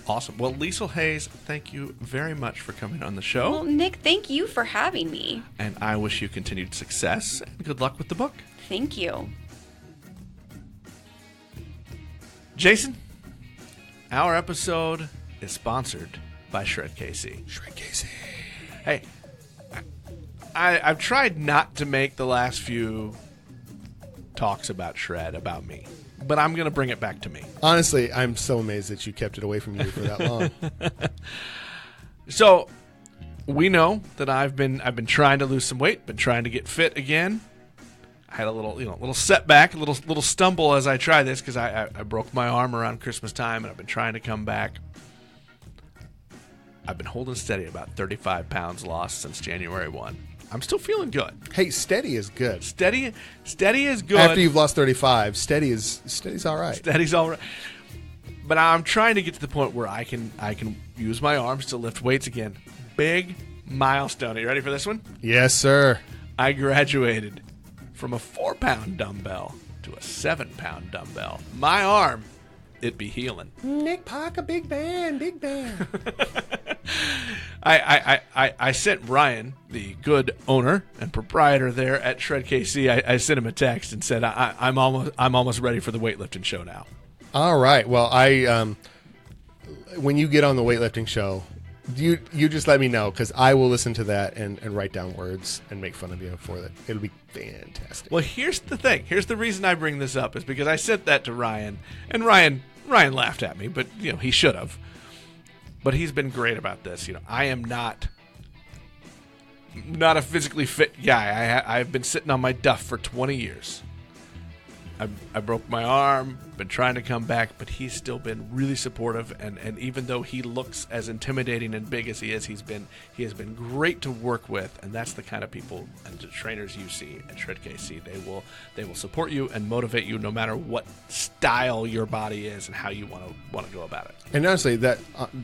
Awesome. Well, Liesl Hays, thank you very much for coming on the show. Well, Nick, thank you for having me. And I wish you continued success and good luck with the book. Thank you. Jason, our episode is sponsored by Shred KC. Shred KC. Hey, I've tried not to make the last few talks about Shred about me, but I'm going to bring it back to me. Honestly, I'm so amazed that you kept it away from you for that long. So, we know that I've been trying to lose some weight, been trying to get fit again. I had a little setback, a little stumble as I tried this because I broke my arm around Christmas time, and I've been trying to come back. I've been holding steady at about 35 pounds lost since January 1. I'm still feeling good. Hey, steady is good. Steady is good. After you've lost 35, steady's all right. Steady's all right. But I'm trying to get to the point where I can use my arms to lift weights again. Big milestone. Are you ready for this one? Yes, sir. I graduated from a 4-pound dumbbell to a 7-pound dumbbell. My arm, it be healing. Nick Parker, big man. I sent Ryan, the good owner and proprietor there at Shred KC, I sent him a text and said I'm almost ready for the weightlifting show now. All right. Well, when you get on the weightlifting show, you just let me know, because I will listen to that and write down words and make fun of you for that. It'll be fantastic. Well, here's the thing. Here's the reason I bring this up is because I sent that to Ryan, and Ryan laughed at me, but he should have. But he's been great about this. I am not a physically fit guy. I've been sitting on my duff for 20 years. I broke my arm, been trying to come back, but he's still been really supportive. And even though he looks as intimidating and big as he is, he has been great to work with. And that's the kind of people and the trainers you see at Shred KC. They will support you and motivate you no matter what style your body is and how you want to go about it. And honestly, that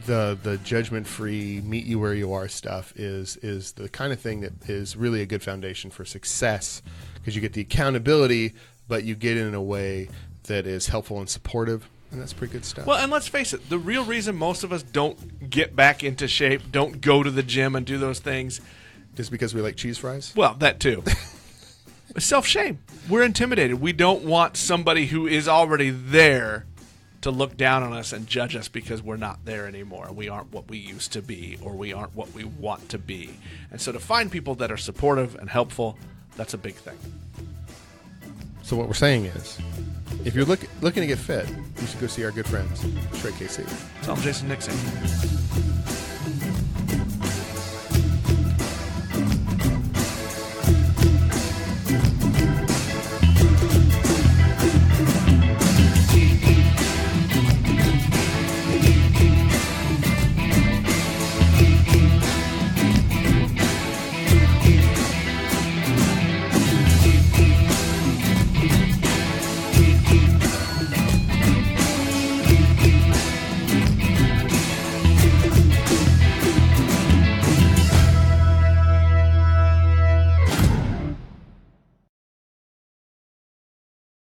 the judgment-free, meet you where you are stuff is the kind of thing that is really a good foundation for success, because you get the accountability, but you get it in a way that is helpful and supportive, and that's pretty good stuff. Well, and let's face it, the real reason most of us don't get back into shape, don't go to the gym and do those things, is because we like cheese fries? well, that too. Self-shame. We're intimidated. We don't want somebody who is already there to look down on us and judge us because we're not there anymore. We aren't what we used to be, or we aren't what we want to be. And so to find people that are supportive and helpful, that's a big thing. So what we're saying is, if you're looking to get fit, you should go see our good friends, Shred KC. So I'm Jason Nixon.